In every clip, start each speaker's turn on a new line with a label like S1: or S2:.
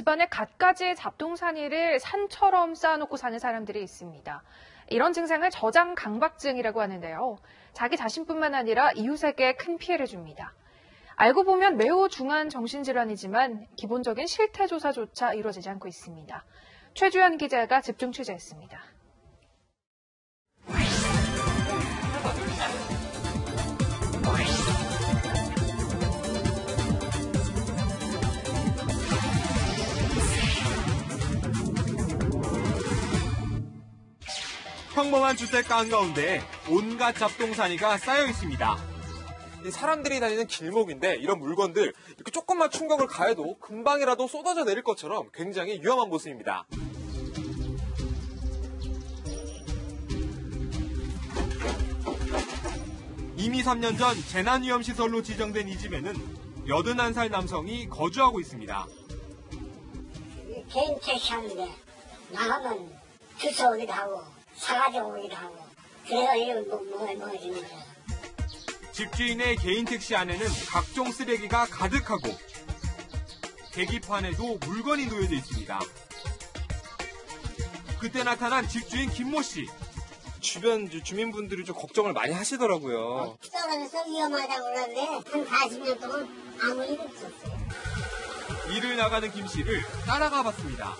S1: 집안에 갖가지 잡동사니를 산처럼 쌓아놓고 사는 사람들이 있습니다. 이런 증상을 저장강박증이라고 하는데요. 자기 자신뿐만 아니라 이웃에게 큰 피해를 줍니다. 알고 보면 매우 중한 정신질환이지만 기본적인 실태조사조차 이루어지지 않고 있습니다. 최주현 기자가 집중 취재했습니다.
S2: 평범한 주택가 한가운데 온갖 잡동사니가 쌓여 있습니다.
S3: 사람들이 다니는 길목인데 이런 물건들 이렇게 조금만 충격을 가해도 금방이라도 쏟아져 내릴 것처럼 굉장히 위험한 모습입니다.
S2: 이미 3년 전 재난위험시설로 지정된 이 집에는 81살 남성이 거주하고 있습니다.
S4: 개인 택시 하는데 나가면 주소 오기도 하고 사가지고 오기도 하고 그래서 이거 뭐해주는 거야.
S2: 집주인의 개인 택시 안에는 각종 쓰레기가 가득하고 계기판에도 물건이 놓여져 있습니다. 그때 나타난 집주인 김모 씨.
S3: 주변 주민분들이 좀 걱정을 많이 하시더라고요.
S4: 떨어져서 위험하다고 그러는데 한 40년 동안 아무 일 없었어요.
S2: 일을 나가는 김 씨를 따라가 봤습니다.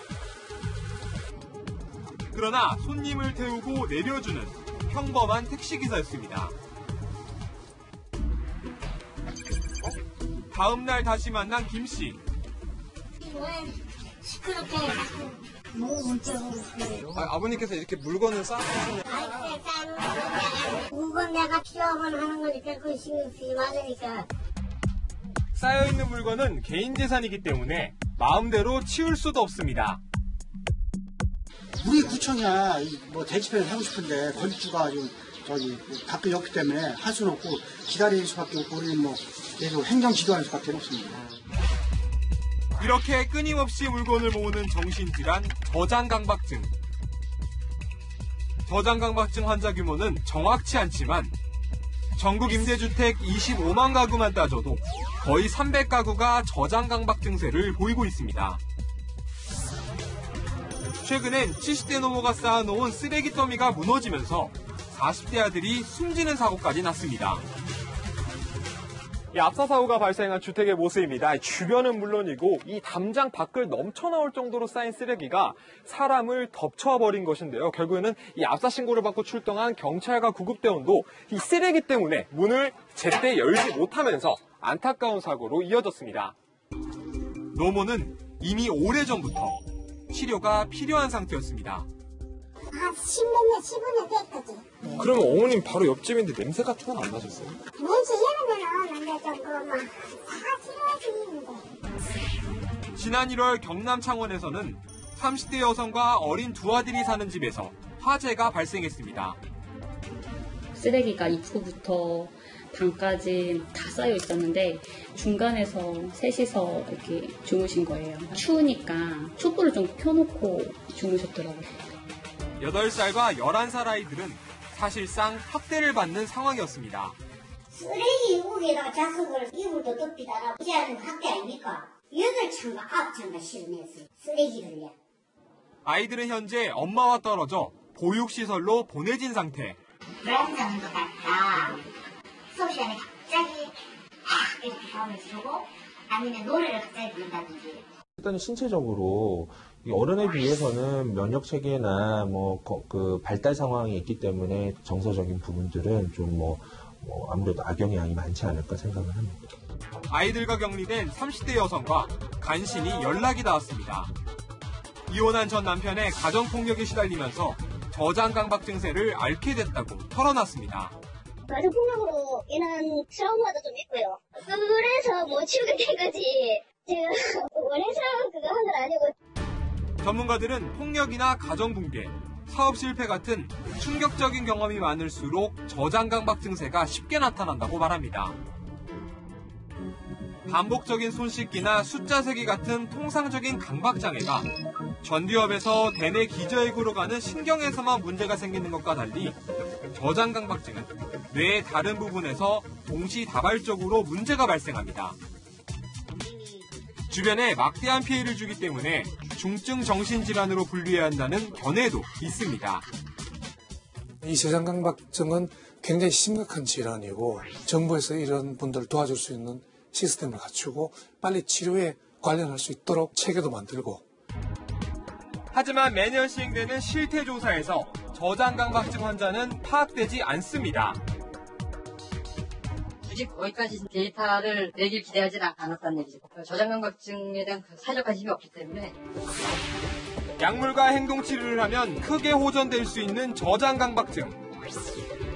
S2: 그러나 손님을 태우고 내려주는 평범한 택시기사였습니다. 다음 날 다시 만난 김 씨.
S4: 왜 시끄럽게 자꾸 뭐 어쩌고 그래.
S3: 아버님께서 이렇게 물건을 쌓아주시는
S4: 물건 내가 필요하면 하는 거니까 그 신경 쓰지 말라니까.
S2: 쌓여있는 물건은 개인 재산이기 때문에 마음대로 치울 수도 없습니다.
S5: 우리 구청이야 뭐 대집회를 하고 싶은데 건축주가 좀 밖에 없기 때문에 할 수는 없고 기다릴 수밖에 없고 우리는 뭐 계속 행정 지도할 수밖에 없습니다.
S2: 이렇게 끊임없이 물건을 모으는 정신질환 저장강박증. 저장강박증 환자 규모는 정확치 않지만 전국 임대주택 25만 가구만 따져도 거의 300가구가 저장강박증세를 보이고 있습니다. 최근엔 70대 노모가 쌓아놓은 쓰레기 더미가 무너지면서 40대 아들이 숨지는 사고까지 났습니다.
S3: 이 압사 사고가 발생한 주택의 모습입니다. 주변은 물론이고 이 담장 밖을 넘쳐나올 정도로 쌓인 쓰레기가 사람을 덮쳐버린 것인데요. 결국에는 이 압사 신고를 받고 출동한 경찰과 구급대원도 이 쓰레기 때문에 문을 제때 열지 못하면서 안타까운 사고로 이어졌습니다.
S2: 노모는 이미 오래전부터 치료가 필요한 상태였습니다.
S4: 한 10몇 년, 15년 됐거지.
S3: 그러면 어머님 바로 옆집인데 냄새 같은 건 안 나셨어요?
S4: 냄새 이러면은 근데 좀 사가 치료해주는데.
S2: 지난 1월 경남 창원에서는 30대 여성과 어린 두 아들이 사는 집에서 화재가 발생했습니다.
S6: 쓰레기가 입구부터 방까지 다 쌓여 있었는데 중간에서 셋이서 이렇게 주무신 거예요. 추우니까 촛불을 좀 켜놓고 주무셨더라고요.
S2: 8살과 11살 아이들은 사실상 학대를 받는 상황이었습니다.
S4: 쓰레기 우기에다가 자석을 이불도 덮이다가 이제 하는 학대 아닙니까? 8층과 9층가 실어냈어요. 쓰레기를요.
S2: 아이들은 현재 엄마와 떨어져 보육시설로 보내진 상태.
S4: 불안정한 것 같다. 수업 시간에 갑자기 이렇게 하면 주고 아니면 노래를 갑자기 부른다든지.
S7: 일단 신체적으로 어른에 비해서는 면역 체계나 그 발달 상황이 있기 때문에 정서적인 부분들은 좀 아무래도 악영향이 많지 않을까 생각을 합니다.
S2: 아이들과 격리된 30대 여성과 간신히 연락이 닿았습니다. 이혼한 전 남편의 가정폭력에 시달리면서 저장강박증세를 앓게 됐다고 털어놨습니다.
S8: 가정폭력으로 인한 트라우마도 좀 있고요. 그래서 못 치우게 된 거지. 제가 원해서 그거 한 건 아니고.
S2: 전문가들은 폭력이나 가정붕괴, 사업 실패 같은 충격적인 경험이 많을수록 저장강박증세가 쉽게 나타난다고 말합니다. 반복적인 손 씻기나 숫자 세기 같은 통상적인 강박장애가 전두엽에서 대뇌 기저액으로 가는 신경에서만 문제가 생기는 것과 달리 저장강박증은 뇌의 다른 부분에서 동시다발적으로 문제가 발생합니다. 주변에 막대한 피해를 주기 때문에 중증 정신질환으로 분류해야 한다는 견해도 있습니다.
S9: 이 저장강박증은 굉장히 심각한 질환이고 정부에서 이런 분들을 도와줄 수 있는 시스템을 갖추고 빨리 치료에 관련할 수 있도록 체계도 만들고.
S2: 하지만 매년 시행되는 실태조사에서 저장강박증 환자는 파악되지 않습니다.
S10: 굳이 거기까지 데이터를 내길 기대하지는 않았다는 얘기죠. 저장강박증에 대한 사회적 관심이 없기 때문에.
S2: 약물과 행동치료를 하면 크게 호전될 수 있는 저장강박증.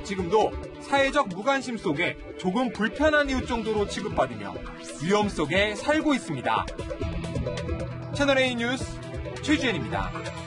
S2: 지금도 사회적 무관심 속에 조금 불편한 이웃 정도로 취급받으며 위험 속에 살고 있습니다. 채널A 뉴스 최주현입니다.